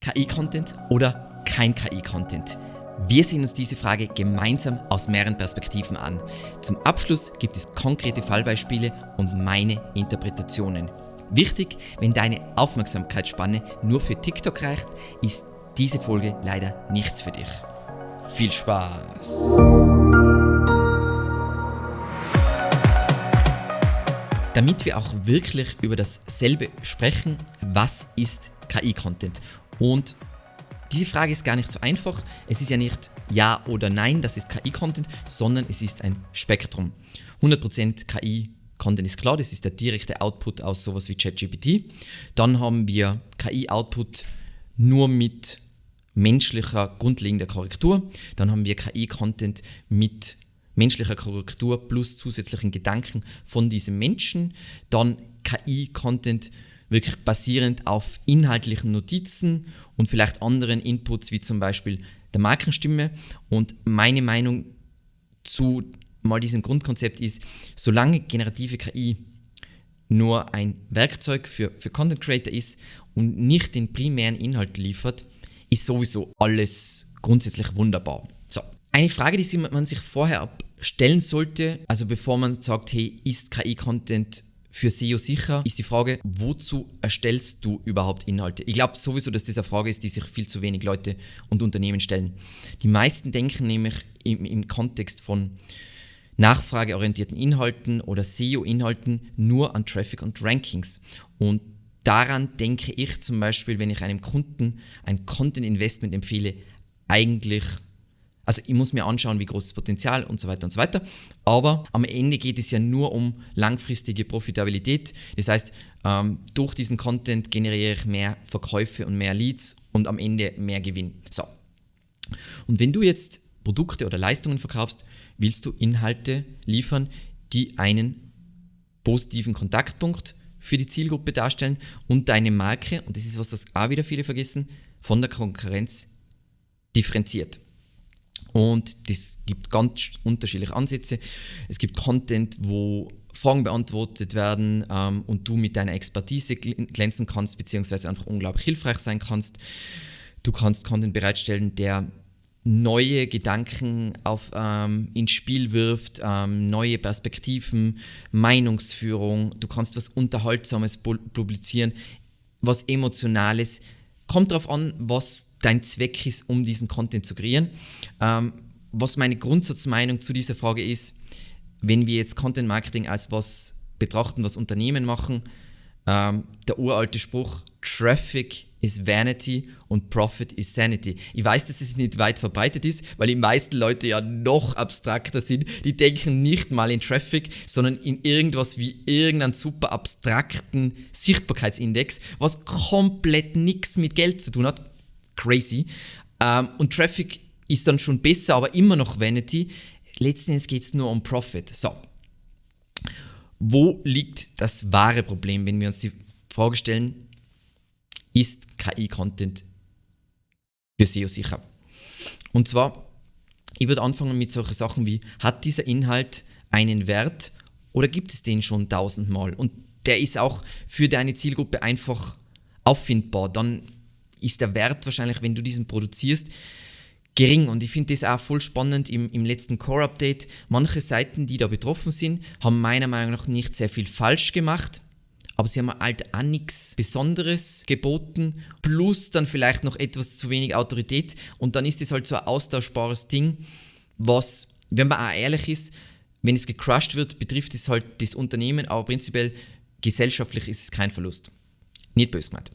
KI-Content oder kein KI-Content? Wir sehen uns diese Frage gemeinsam aus mehreren Perspektiven an. Zum Abschluss gibt es konkrete Fallbeispiele und meine Interpretationen. Wichtig, wenn deine Aufmerksamkeitsspanne nur für TikTok reicht, ist diese Folge leider nichts für dich. Viel Spaß! Damit wir auch wirklich über dasselbe sprechen, was ist KI-Content? Und diese Frage ist gar nicht so einfach. Es ist ja nicht Ja oder Nein, das ist KI-Content, sondern es ist ein Spektrum. 100% KI-Content ist klar, das ist der direkte Output aus sowas wie ChatGPT. Dann haben wir KI-Output nur mit menschlicher grundlegender Korrektur. Dann haben wir KI-Content mit menschlicher Korrektur plus zusätzlichen Gedanken von diesem Menschen. Dann KI-Content wirklich basierend auf inhaltlichen Notizen und vielleicht anderen Inputs, wie zum Beispiel der Markenstimme. Und meine Meinung zu mal diesem Grundkonzept ist, solange generative KI nur ein Werkzeug für Content Creator ist und nicht den primären Inhalt liefert, ist sowieso alles grundsätzlich wunderbar. So, eine Frage, die man sich vorher stellen sollte, also bevor man sagt, hey, ist KI-Content für SEO sicher, ist die Frage, wozu erstellst du überhaupt Inhalte? Ich glaube sowieso, dass das eine Frage ist, die sich viel zu wenig Leute und Unternehmen stellen. Die meisten denken nämlich im Kontext von nachfrageorientierten Inhalten oder SEO-Inhalten nur an Traffic und Rankings. Und daran denke ich zum Beispiel, wenn ich einem Kunden ein Content-Investment empfehle, eigentlich. Also ich muss mir anschauen, wie groß das Potenzial und so weiter und so weiter. Aber am Ende geht es ja nur um langfristige Profitabilität. Das heißt, durch diesen Content generiere ich mehr Verkäufe und mehr Leads und am Ende mehr Gewinn. So. Und wenn du jetzt Produkte oder Leistungen verkaufst, willst du Inhalte liefern, die einen positiven Kontaktpunkt für die Zielgruppe darstellen und deine Marke, und das ist was, das auch wieder viele vergessen, von der Konkurrenz differenziert. Und das gibt ganz unterschiedliche Ansätze. Es gibt Content, wo Fragen beantwortet werden und du mit deiner Expertise glänzen kannst, beziehungsweise einfach unglaublich hilfreich sein kannst. Du kannst Content bereitstellen, der neue Gedanken ins Spiel wirft, neue Perspektiven, Meinungsführung. Du kannst was Unterhaltsames publizieren, was Emotionales. Kommt darauf an, was dein Zweck ist, um diesen Content zu kreieren. Was meine Grundsatzmeinung zu dieser Frage ist, wenn wir jetzt Content Marketing als was betrachten, was Unternehmen machen, der uralte Spruch, Traffic is Vanity und Profit is Sanity. Ich weiß, dass es nicht weit verbreitet ist, weil die meisten Leute ja noch abstrakter sind. Die denken nicht mal in Traffic, sondern in irgendwas wie irgendeinen super abstrakten Sichtbarkeitsindex, was komplett nichts mit Geld zu tun hat. Crazy. Und Traffic ist dann schon besser, aber immer noch Vanity. Letzten Endes geht es nur um Profit. So. Wo liegt das wahre Problem, wenn wir uns die Frage stellen, ist KI-Content für SEO sicher? Und zwar, ich würde anfangen mit solchen Sachen wie, hat dieser Inhalt einen Wert oder gibt es den schon 1000-mal? Und der ist auch für deine Zielgruppe einfach auffindbar. Dann ist der Wert wahrscheinlich, wenn du diesen produzierst, gering. Und ich finde das auch voll spannend im letzten Core-Update. Manche Seiten, die da betroffen sind, haben meiner Meinung nach nicht sehr viel falsch gemacht, aber sie haben halt auch nichts Besonderes geboten, plus dann vielleicht noch etwas zu wenig Autorität. Und dann ist das halt so ein austauschbares Ding, was, wenn man auch ehrlich ist, wenn es gecrushed wird, betrifft es halt das Unternehmen, aber prinzipiell gesellschaftlich ist es kein Verlust. Nicht böse gemeint.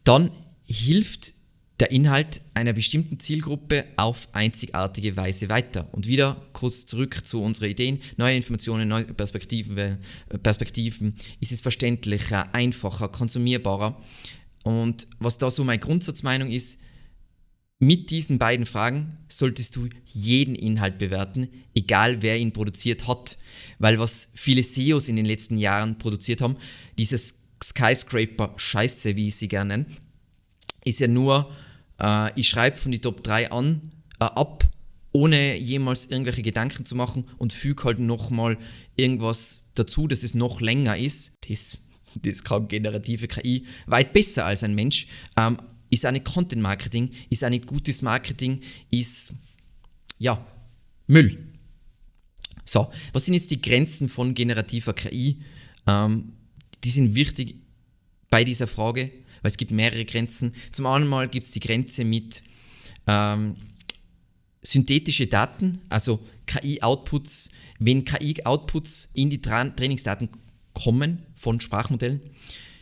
Dann hilft der Inhalt einer bestimmten Zielgruppe auf einzigartige Weise weiter. Und wieder kurz zurück zu unseren Ideen. Neue Informationen, neue Perspektiven, ist es verständlicher, einfacher, konsumierbarer. Und was da so meine Grundsatzmeinung ist, mit diesen beiden Fragen solltest du jeden Inhalt bewerten, egal wer ihn produziert hat. Weil was viele SEOs in den letzten Jahren produziert haben, dieses Skyscraper-Scheiße, wie ich sie gerne nenne, ist ja nur, ich schreibe von die Top 3 ab, ohne jemals irgendwelche Gedanken zu machen und füge halt nochmal irgendwas dazu, dass es noch länger ist. Das kann generative KI weit besser als ein Mensch. ist auch nicht Content Marketing, ist auch nicht gutes Marketing, ist Müll. So, was sind jetzt die Grenzen von generativer KI? Die sind wichtig bei dieser Frage, weil es gibt mehrere Grenzen. Zum einen gibt es die Grenze mit synthetische Daten, also KI-Outputs. Wenn KI-Outputs in die Trainingsdaten kommen von Sprachmodellen,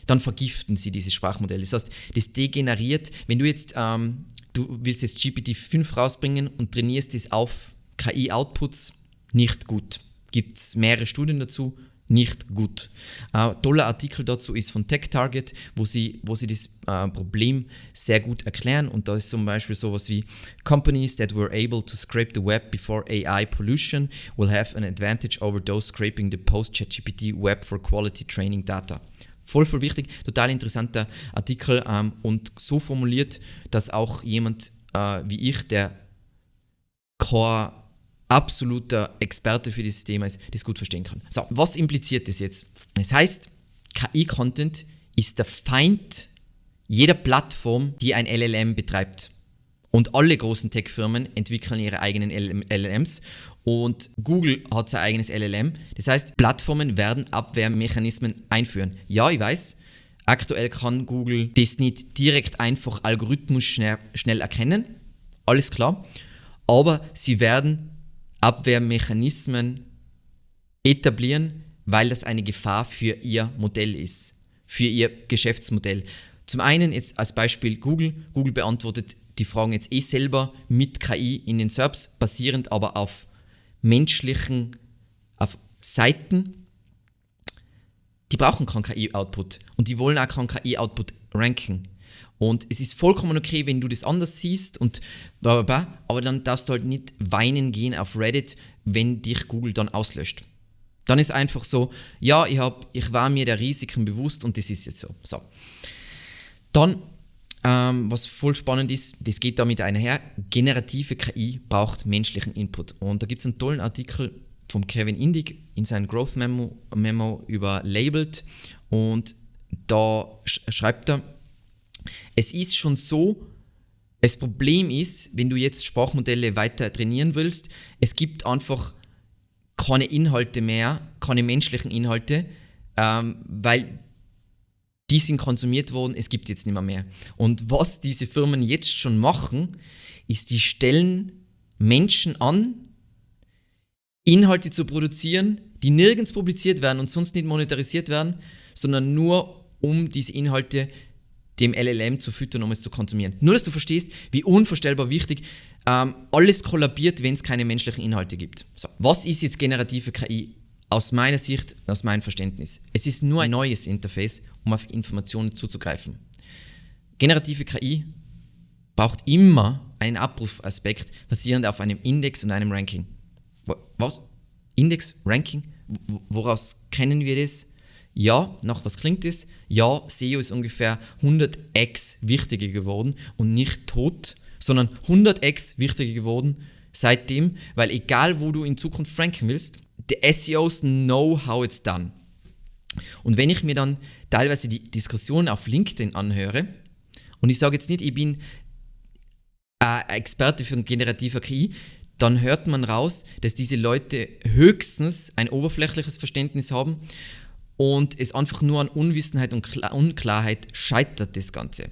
dann vergiften sie diese Sprachmodelle. Das heißt, das degeneriert, wenn du jetzt, du willst jetzt GPT-5 rausbringen und trainierst es auf KI-Outputs, nicht gut. Gibt es mehrere Studien dazu, nicht gut. Toller Artikel dazu ist von TechTarget, wo sie das Problem sehr gut erklären, und da ist zum Beispiel sowas wie Companies that were able to scrape the web before AI pollution will have an advantage over those scraping the post-ChatGPT web for quality training data. Voll wichtig, total interessanter Artikel und so formuliert, dass auch jemand wie ich, der kein absoluter Experte für dieses Thema ist, das gut verstehen kann. So, was impliziert das jetzt? Das heißt, KI-Content ist der Feind jeder Plattform, die ein LLM betreibt. Und alle großen Tech-Firmen entwickeln ihre eigenen LLMs und Google hat sein eigenes LLM. Das heißt, Plattformen werden Abwehrmechanismen einführen. Ja, ich weiß, aktuell kann Google das nicht direkt einfach algorithmisch schnell erkennen. Alles klar. Aber sie werden Abwehrmechanismen etablieren, weil das eine Gefahr für ihr Modell ist, für ihr Geschäftsmodell. Zum einen jetzt als Beispiel Google. Google beantwortet die Fragen jetzt selber mit KI in den SERPs, basierend aber auf menschlichen, auf Seiten. Die brauchen keinen KI-Output und die wollen auch keinen KI-Output ranken. Und es ist vollkommen okay, wenn du das anders siehst und blablabla, aber dann darfst du halt nicht weinen gehen auf Reddit, wenn dich Google dann auslöscht. Dann ist einfach so, ja, ich war mir der Risiken bewusst und das ist jetzt so. Dann, was voll spannend ist, das geht damit einher, generative KI braucht menschlichen Input. Und da gibt es einen tollen Artikel von Kevin Indig in seinem Growth Memo über Labeled, und da schreibt er, es ist schon so, das Problem ist, wenn du jetzt Sprachmodelle weiter trainieren willst, es gibt einfach keine Inhalte mehr, keine menschlichen Inhalte, weil die sind konsumiert worden, es gibt jetzt nicht mehr. Und was diese Firmen jetzt schon machen, ist, die stellen Menschen an, Inhalte zu produzieren, die nirgends publiziert werden und sonst nicht monetarisiert werden, sondern nur um diese Inhalte dem LLM zu füttern, um es zu konsumieren. Nur, dass du verstehst, wie unvorstellbar wichtig alles kollabiert, wenn es keine menschlichen Inhalte gibt. So, was ist jetzt generative KI? Aus meiner Sicht, aus meinem Verständnis. Es ist nur ein neues Interface, um auf Informationen zuzugreifen. Generative KI braucht immer einen Abrufaspekt, basierend auf einem Index und einem Ranking. Was? Index? Ranking? Woraus kennen wir das? Ja, nach was klingt das? Ja, SEO ist ungefähr 100x wichtiger geworden und nicht tot, sondern 100x wichtiger geworden seitdem, weil egal wo du in Zukunft ranken willst, die SEOs know how it's done. Und wenn ich mir dann teilweise die Diskussionen auf LinkedIn anhöre, und ich sage jetzt nicht, ich bin Experte für generative KI, dann hört man raus, dass diese Leute höchstens ein oberflächliches Verständnis haben und es einfach nur an Unwissenheit und Unklarheit scheitert, das Ganze.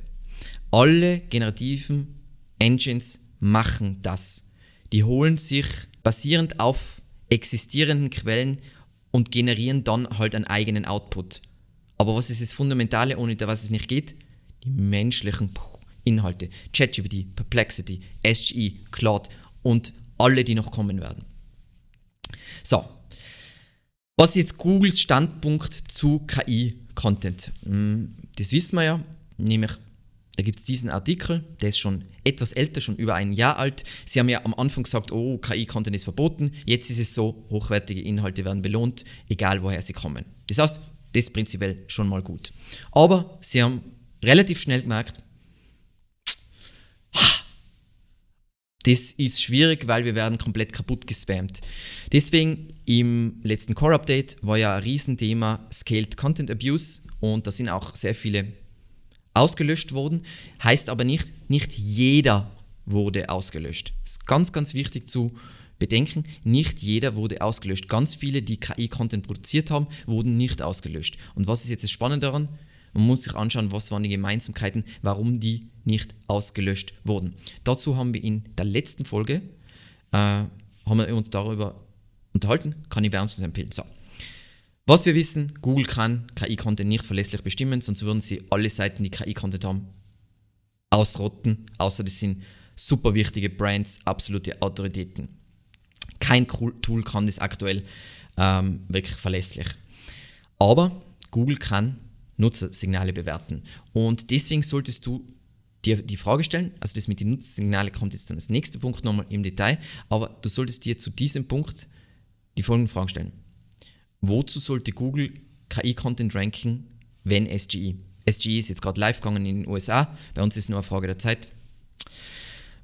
Alle generativen Engines machen das. Die holen sich basierend auf existierenden Quellen und generieren dann halt einen eigenen Output. Aber was ist das Fundamentale, ohne was es nicht geht? Die menschlichen Inhalte. ChatGPT, Perplexity, SGE, Claude und alle, die noch kommen werden. So, was ist jetzt Googles Standpunkt zu KI-Content? Das wissen wir ja, nämlich da gibt es diesen Artikel, der ist schon etwas älter, schon über ein Jahr alt. Sie haben ja am Anfang gesagt, oh, KI-Content ist verboten. Jetzt ist es so, hochwertige Inhalte werden belohnt, egal woher sie kommen. Das heißt, das ist prinzipiell schon mal gut. Aber sie haben relativ schnell gemerkt, das ist schwierig, weil wir werden komplett kaputt gespammt. Deswegen im letzten Core-Update war ja ein Riesenthema Scaled Content Abuse und da sind auch sehr viele ausgelöscht wurden, heißt aber nicht jeder wurde ausgelöscht. Das ist ganz, ganz wichtig zu bedenken, nicht jeder wurde ausgelöscht. Ganz viele, die KI-Content produziert haben, wurden nicht ausgelöscht. Und was ist jetzt das Spannende daran? Man muss sich anschauen, was waren die Gemeinsamkeiten, warum die nicht ausgelöscht wurden. Dazu haben wir in der letzten Folge haben wir uns darüber unterhalten, kann ich wärmstens empfehlen. So. Was wir wissen, Google kann KI-Content nicht verlässlich bestimmen, sonst würden sie alle Seiten, die KI-Content haben, ausrotten, außer das sind super wichtige Brands, absolute Autoritäten. Kein Tool kann das aktuell wirklich verlässlich. Aber Google kann Nutzersignale bewerten. Und deswegen solltest du dir die Frage stellen, also das mit den Nutzersignalen kommt jetzt dann als nächster Punkt nochmal im Detail, aber du solltest dir zu diesem Punkt die folgenden Fragen stellen. Wozu sollte Google KI-Content ranken, wenn SGE? SGE ist jetzt gerade live gegangen in den USA, bei uns ist es nur eine Frage der Zeit.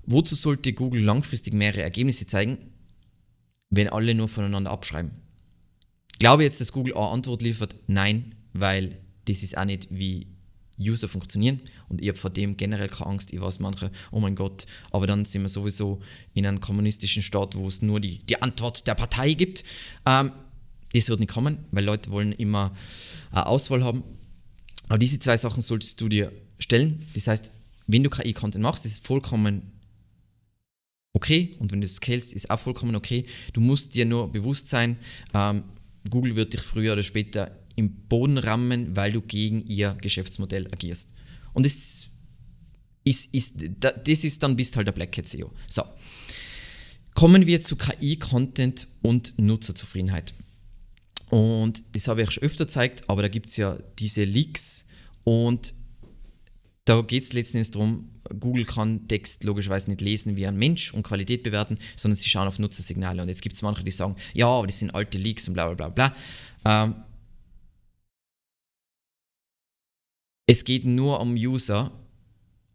Wozu sollte Google langfristig mehrere Ergebnisse zeigen, wenn alle nur voneinander abschreiben? Glaube jetzt, dass Google eine Antwort liefert? Nein, weil das ist auch nicht, wie User funktionieren und ich habe vor dem generell keine Angst. Ich weiß manche, oh mein Gott, aber dann sind wir sowieso in einem kommunistischen Staat, wo es nur die Antwort der Partei gibt. Das wird nicht kommen, weil Leute wollen immer eine Auswahl haben. Aber diese zwei Sachen solltest du dir stellen. Das heißt, wenn du KI-Content machst, das ist vollkommen okay und wenn du es scalest, ist auch vollkommen okay. Du musst dir nur bewusst sein, Google wird dich früher oder später im Boden rammen, weil du gegen ihr Geschäftsmodell agierst. Und das ist dann bist halt der Black Hat SEO. So, kommen wir zu KI-Content und Nutzerzufriedenheit. Und das habe ich auch schon öfter gezeigt, aber da gibt es ja diese Leaks und da geht es letzten Endes darum, Google kann Text logischerweise nicht lesen wie ein Mensch und Qualität bewerten, sondern sie schauen auf Nutzersignale. Und jetzt gibt es manche, die sagen, ja, aber das sind alte Leaks und bla bla bla bla. Es geht nur um User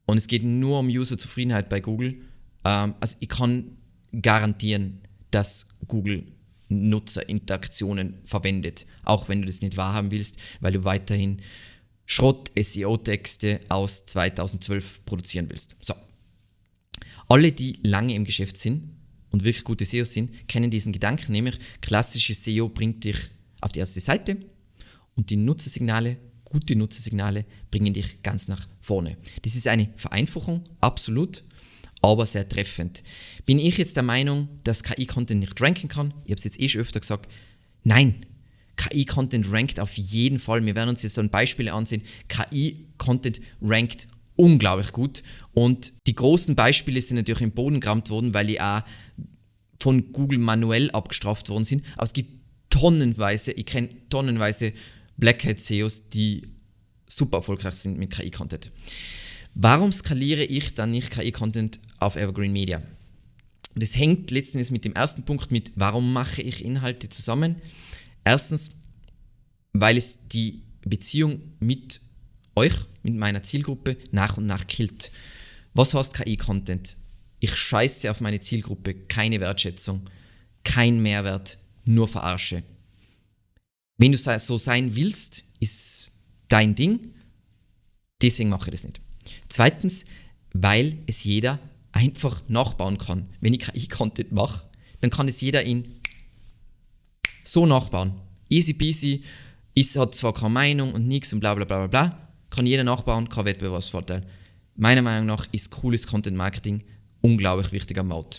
und es geht nur um Userzufriedenheit bei Google. Also ich kann garantieren, dass Google Nutzerinteraktionen verwendet, auch wenn du das nicht wahrhaben willst, weil du weiterhin Schrott-SEO-Texte aus 2012 produzieren willst. So. Alle, die lange im Geschäft sind und wirklich gute SEOs sind, kennen diesen Gedanken, nämlich klassische SEO bringt dich auf die erste Seite und die Nutzersignale, gute Nutzersignale, bringen dich ganz nach vorne. Das ist eine Vereinfachung, absolut, aber sehr treffend. Bin ich jetzt der Meinung, dass KI-Content nicht ranken kann? Ich habe es jetzt schon öfter gesagt. Nein, KI-Content rankt auf jeden Fall. Wir werden uns jetzt so ein Beispiel ansehen. KI-Content rankt unglaublich gut und die großen Beispiele sind natürlich im Boden gerammt worden, weil die auch von Google manuell abgestraft worden sind. Aber es gibt ich kenne tonnenweise Black Hat SEOs, die super erfolgreich sind mit KI-Content. Warum skaliere ich dann nicht KI-Content auf Evergreen Media? Das hängt letztendlich mit dem ersten Punkt mit, warum mache ich Inhalte zusammen? Erstens, weil es die Beziehung mit euch, mit meiner Zielgruppe nach und nach killt. Was heißt KI-Content? Ich scheiße auf meine Zielgruppe, keine Wertschätzung, kein Mehrwert, nur Verarsche. Wenn du so sein willst, ist dein Ding, deswegen mache ich das nicht. Zweitens, weil es jeder einfach nachbauen kann. Wenn ich KI-Content mache, dann kann es jeder ihn so nachbauen. Easy peasy, hat zwar keine Meinung und nichts und bla bla bla bla, kann jeder nachbauen, kein Wettbewerbsvorteil. Meiner Meinung nach ist cooles Content Marketing unglaublich wichtiger Mode.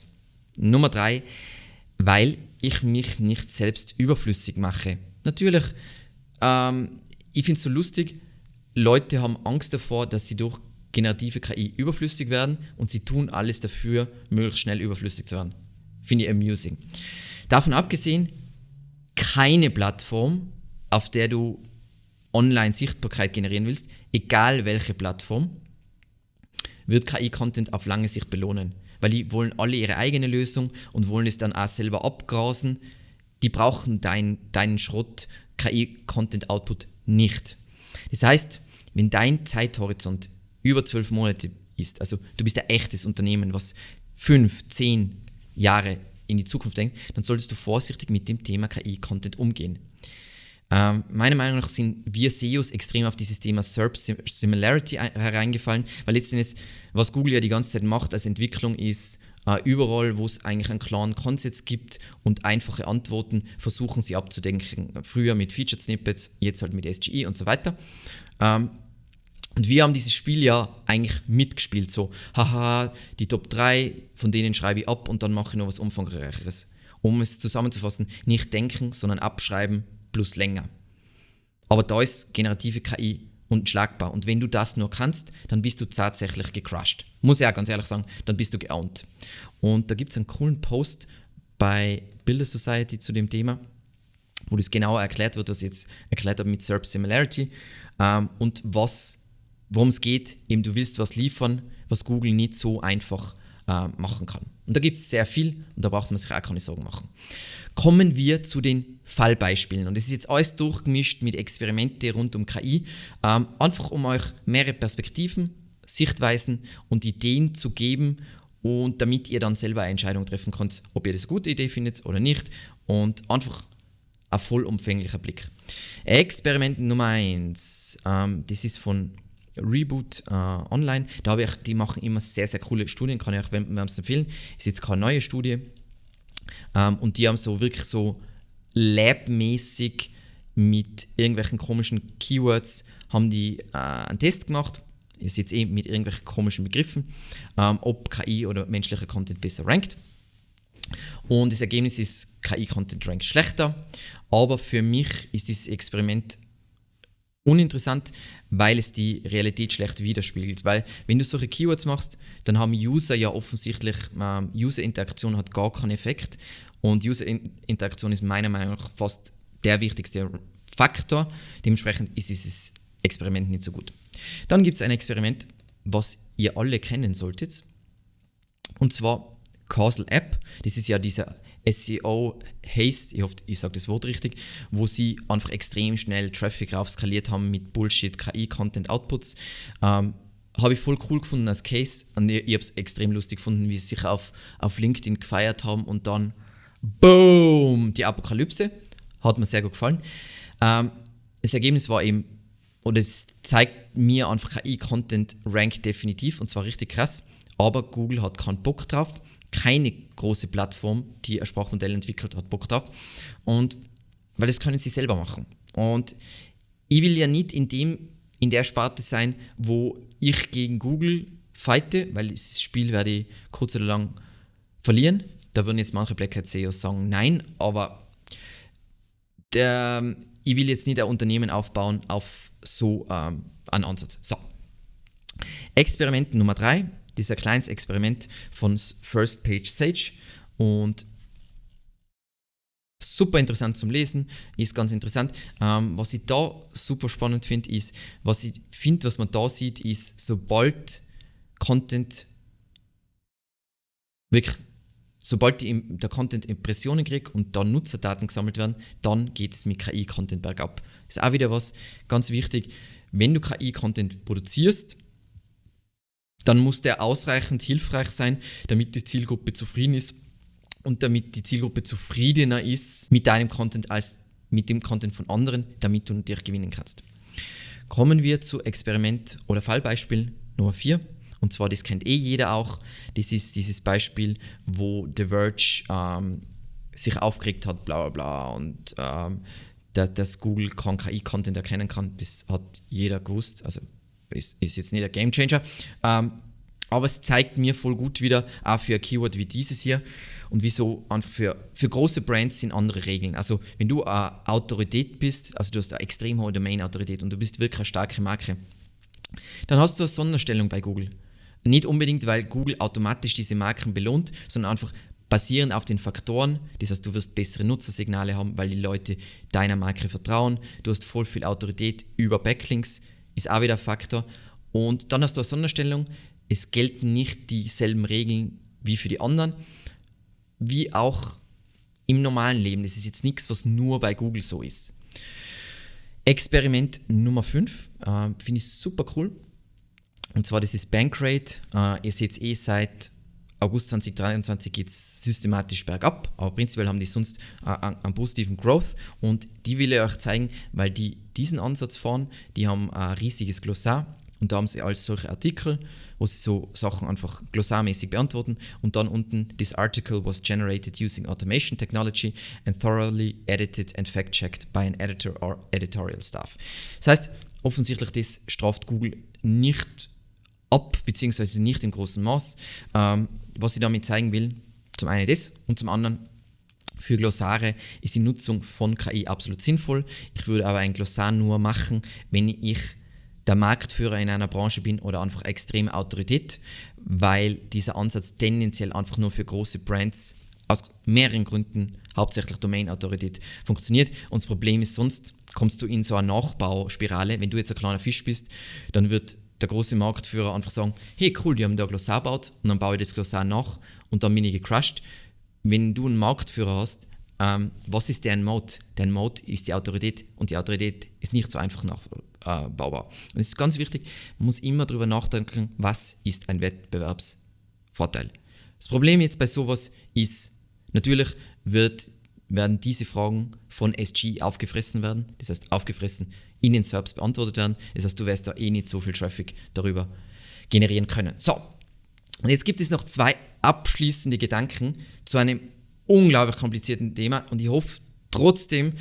Nummer 3, weil ich mich nicht selbst überflüssig mache. Natürlich, ich finde es so lustig, Leute haben Angst davor, dass sie durch generative KI überflüssig werden und sie tun alles dafür, möglichst schnell überflüssig zu werden. Finde ich amusing. Davon abgesehen, keine Plattform, auf der du online Sichtbarkeit generieren willst, egal welche Plattform, wird KI-Content auf lange Sicht belohnen. Weil die wollen alle ihre eigene Lösung und wollen es dann auch selber abgrasen. Die brauchen deinen Schrott KI-Content-Output nicht. Das heißt, wenn dein Zeithorizont über 12 Monate ist, also du bist ein echtes Unternehmen, was 5, 10 Jahre in die Zukunft denkt, dann solltest du vorsichtig mit dem Thema KI-Content umgehen. Meiner Meinung nach sind wir SEOs extrem auf dieses Thema SERP Similarity hereingefallen, weil letztendlich, was Google ja die ganze Zeit macht als Entwicklung, ist überall, wo es eigentlich einen klaren Konsens gibt und einfache Antworten, versuchen sie abzudenken. Früher mit Featured Snippets, jetzt halt mit SGE und so weiter. Und wir haben dieses Spiel ja eigentlich mitgespielt, so, haha, die Top 3, von denen schreibe ich ab und dann mache ich noch was Umfangreicheres. Um es zusammenzufassen, nicht denken, sondern abschreiben plus länger. Aber da ist generative KI unschlagbar. Und wenn du das nur kannst, dann bist du tatsächlich gecrushed. Muss ich auch ganz ehrlich sagen, dann bist du geowned. Und da gibt es einen coolen Post bei Builder Society zu dem Thema, wo das genauer erklärt wird, was ich jetzt erklärt habe mit SERP Similarity und worum es geht. Eben, du willst was liefern, was Google nicht so einfach machen kann. Und da gibt es sehr viel und da braucht man sich auch keine Sorgen machen. Kommen wir zu den Fallbeispielen. Und das ist jetzt alles durchgemischt mit Experimente rund um KI, einfach um euch mehrere Perspektiven, Sichtweisen und Ideen zu geben und damit ihr dann selber eine Entscheidung treffen könnt, ob ihr das eine gute Idee findet oder nicht und einfach ein vollumfänglicher Blick. Experiment Nummer 1, das ist von Reboot Online. Die machen immer sehr, sehr coole Studien, kann ich euch wärmstens empfehlen. Ist jetzt keine neue Studie. Und die haben so wirklich so labmäßig mit irgendwelchen komischen Keywords haben die einen Test gemacht. Ist jetzt mit irgendwelchen komischen Begriffen, ob KI oder menschlicher Content besser rankt. Und das Ergebnis ist, KI-Content rankt schlechter. Aber für mich ist dieses Experiment uninteressant, weil es die Realität schlecht widerspiegelt. Weil wenn du solche Keywords machst, dann haben User ja offensichtlich, User-Interaktion hat gar keinen Effekt und User-Interaktion ist meiner Meinung nach fast der wichtigste Faktor. Dementsprechend ist dieses Experiment nicht so gut. Dann gibt es ein Experiment, was ihr alle kennen solltet, und zwar Causal App. Das ist ja dieser SEO Haste, ich hoffe, ich sage das Wort richtig, wo sie einfach extrem schnell Traffic raufskaliert haben mit Bullshit, KI-Content, Outputs. Habe ich voll cool gefunden als Case und ich habe es extrem lustig gefunden, wie sie sich auf LinkedIn gefeiert haben und dann BOOM! Die Apokalypse. Hat mir sehr gut gefallen. Das Ergebnis war eben, oder es zeigt mir einfach, KI-Content rankt definitiv und zwar richtig krass, aber Google hat keinen Bock drauf. Keine große Plattform, die ein Sprachmodell entwickelt hat, Bock drauf. Und weil das können sie selber machen. Und ich will ja nicht in der Sparte sein, wo ich gegen Google fighte, weil das Spiel werde ich kurz oder lang verlieren. Da würden jetzt manche Black Hat SEOs sagen, nein, aber ich will jetzt nicht ein Unternehmen aufbauen auf so einen Ansatz. So. Experiment Nummer 3. Dieser kleines Experiment von First Page Sage und super interessant zum Lesen, ist ganz interessant. Was ich da super spannend finde, ist, was man da sieht, ist, sobald der Content Impressionen kriegt und dann Nutzerdaten gesammelt werden, dann geht es mit KI-Content bergab. Das ist auch wieder was ganz wichtig. Wenn du KI-Content produzierst, dann muss der ausreichend hilfreich sein, damit die Zielgruppe zufrieden ist und damit die Zielgruppe zufriedener ist mit deinem Content als mit dem Content von anderen, damit du natürlich gewinnen kannst. Kommen wir zu Experiment oder Fallbeispiel Nummer 4. Und zwar, das kennt jeder auch. Das ist dieses Beispiel, wo The Verge sich aufgeregt hat, bla bla bla, und dass Google kein KI-Content erkennen kann. Das hat jeder gewusst. Also ist jetzt nicht ein Gamechanger, aber es zeigt mir voll gut wieder, auch für ein Keyword wie dieses hier und wieso einfach für große Brands sind andere Regeln. Also wenn du eine Autorität bist, also du hast eine extrem hohe Domain-Autorität und du bist wirklich eine starke Marke, dann hast du eine Sonderstellung bei Google. Nicht unbedingt, weil Google automatisch diese Marken belohnt, sondern einfach basierend auf den Faktoren. Das heißt, du wirst bessere Nutzersignale haben, weil die Leute deiner Marke vertrauen. Du hast voll viel Autorität über Backlinks, ist auch wieder ein Faktor. Und dann hast du eine Sonderstellung, es gelten nicht dieselben Regeln wie für die anderen, wie auch im normalen Leben. Das ist jetzt nichts, was nur bei Google so ist. Experiment Nummer 5, finde ich super cool. Und zwar das ist Bankrate. Ihr seht seit August 2023 geht es systematisch bergab, aber prinzipiell haben die sonst einen positiven Growth und die will ich euch zeigen, weil die diesen Ansatz fahren, die haben ein riesiges Glossar und da haben sie alles solche Artikel, wo sie so Sachen einfach glossarmäßig beantworten und dann unten, this article was generated using automation technology and thoroughly edited and fact-checked by an editor or editorial staff. Das heißt, offensichtlich das straft Google nicht ab, beziehungsweise nicht im großen Maß. Was ich damit zeigen will, zum einen das und zum anderen, für Glossare ist die Nutzung von KI absolut sinnvoll. Ich würde aber ein Glossar nur machen, wenn ich der Marktführer in einer Branche bin oder einfach extreme Autorität, weil dieser Ansatz tendenziell einfach nur für große Brands aus mehreren Gründen, hauptsächlich Domain-Autorität, funktioniert. Und das Problem ist sonst, kommst du in so eine Nachbauspirale. Wenn du jetzt ein kleiner Fisch bist, dann wird der große Marktführer einfach sagen, hey cool, die haben da ein Glossar gebaut und dann baue ich das Glossar nach und dann bin ich gecrushed. Wenn du einen Marktführer hast, was ist deren Mode? Deren Mode ist die Autorität und die Autorität ist nicht so einfach nachbaubar. Und es ist ganz wichtig, man muss immer darüber nachdenken, was ist ein Wettbewerbsvorteil. Das Problem jetzt bei sowas ist, natürlich werden diese Fragen von SG aufgefressen werden, das heißt aufgefressen in den SERPs beantwortet werden, das heißt du wirst da nicht so viel Traffic darüber generieren können. So, und jetzt gibt es noch 2 abschließende Gedanken zu einem unglaublich komplizierten Thema und ich hoffe trotzdem,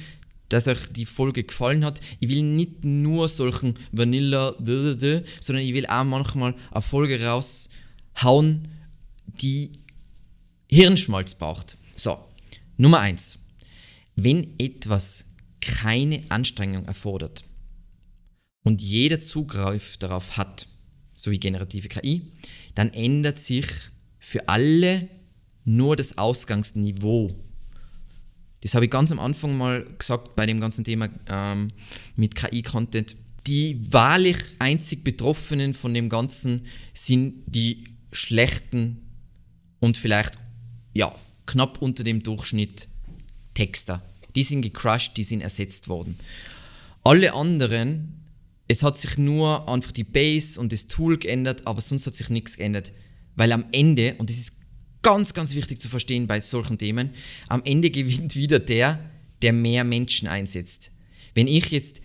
dass euch die Folge gefallen hat. Ich will nicht nur solchen Vanilla, sondern ich will auch manchmal eine Folge raushauen, die Hirnschmalz braucht. So, Nummer 1. Wenn etwas keine Anstrengung erfordert und jeder Zugriff darauf hat, so wie generative KI, dann ändert sich für alle nur das Ausgangsniveau. Das habe ich ganz am Anfang mal gesagt bei dem ganzen Thema mit KI-Content. Die wahrlich einzig Betroffenen von dem Ganzen sind die schlechten und vielleicht knapp unter dem Durchschnitt Texter. Die sind gecrushed, die sind ersetzt worden. Alle anderen, es hat sich nur einfach die Base und das Tool geändert, aber sonst hat sich nichts geändert. Weil am Ende, und das ist ganz, ganz wichtig zu verstehen bei solchen Themen, am Ende gewinnt wieder der mehr Menschen einsetzt. Wenn ich jetzt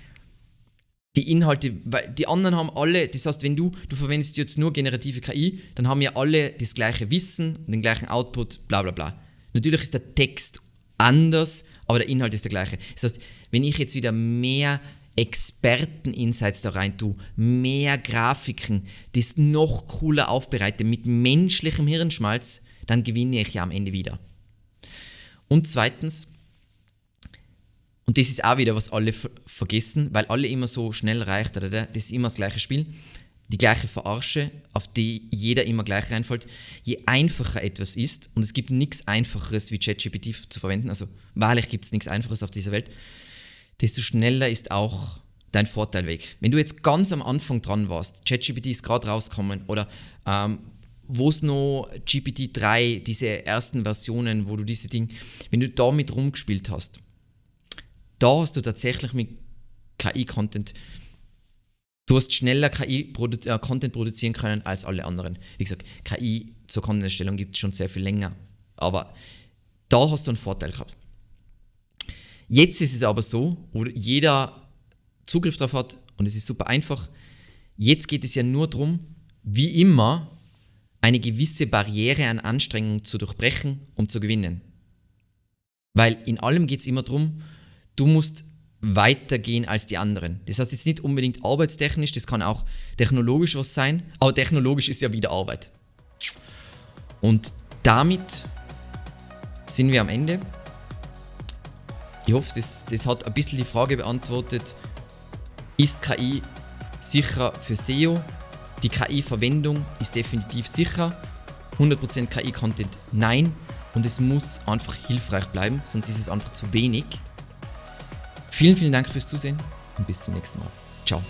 die Inhalte, weil die anderen haben alle, das heißt, wenn du verwendest jetzt nur generative KI, dann haben ja alle das gleiche Wissen, den gleichen Output, bla bla bla. Natürlich ist der Text anders, aber der Inhalt ist der gleiche. Das heißt, wenn ich jetzt wieder mehr Experten-Insights da rein tue, mehr Grafiken, das noch cooler aufbereite mit menschlichem Hirnschmalz, dann gewinne ich ja am Ende wieder. Und zweitens, und das ist auch wieder, was alle vergessen, weil alle immer so schnell reicht, das ist immer das gleiche Spiel, die gleiche Verarsche, auf die jeder immer gleich reinfällt. Je einfacher etwas ist, und es gibt nichts Einfacheres wie ChatGPT zu verwenden, also wahrlich gibt es nichts Einfaches auf dieser Welt, desto schneller ist auch dein Vorteil weg. Wenn du jetzt ganz am Anfang dran warst, ChatGPT ist gerade rausgekommen oder wo es noch GPT-3, diese ersten Versionen, wo du diese Dinge, wenn du damit rumgespielt hast, da hast du tatsächlich mit KI-Content, du hast schneller KI-Content produzieren können als alle anderen. Wie gesagt, KI zur Content-Erstellung gibt es schon sehr viel länger, aber da hast du einen Vorteil gehabt. Jetzt ist es aber so, wo jeder Zugriff darauf hat und es ist super einfach. Jetzt geht es ja nur darum, wie immer, eine gewisse Barriere an Anstrengung zu durchbrechen, um zu gewinnen. Weil in allem geht es immer darum, du musst weitergehen als die anderen. Das heißt jetzt nicht unbedingt arbeitstechnisch, das kann auch technologisch was sein, aber technologisch ist ja wieder Arbeit. Und damit sind wir am Ende. Ich hoffe, das hat ein bisschen die Frage beantwortet, ist KI sicher für SEO? Die KI-Verwendung ist definitiv sicher. 100% KI-Content nein. Und es muss einfach hilfreich bleiben, sonst ist es einfach zu wenig. Vielen, vielen Dank fürs Zusehen und bis zum nächsten Mal. Ciao.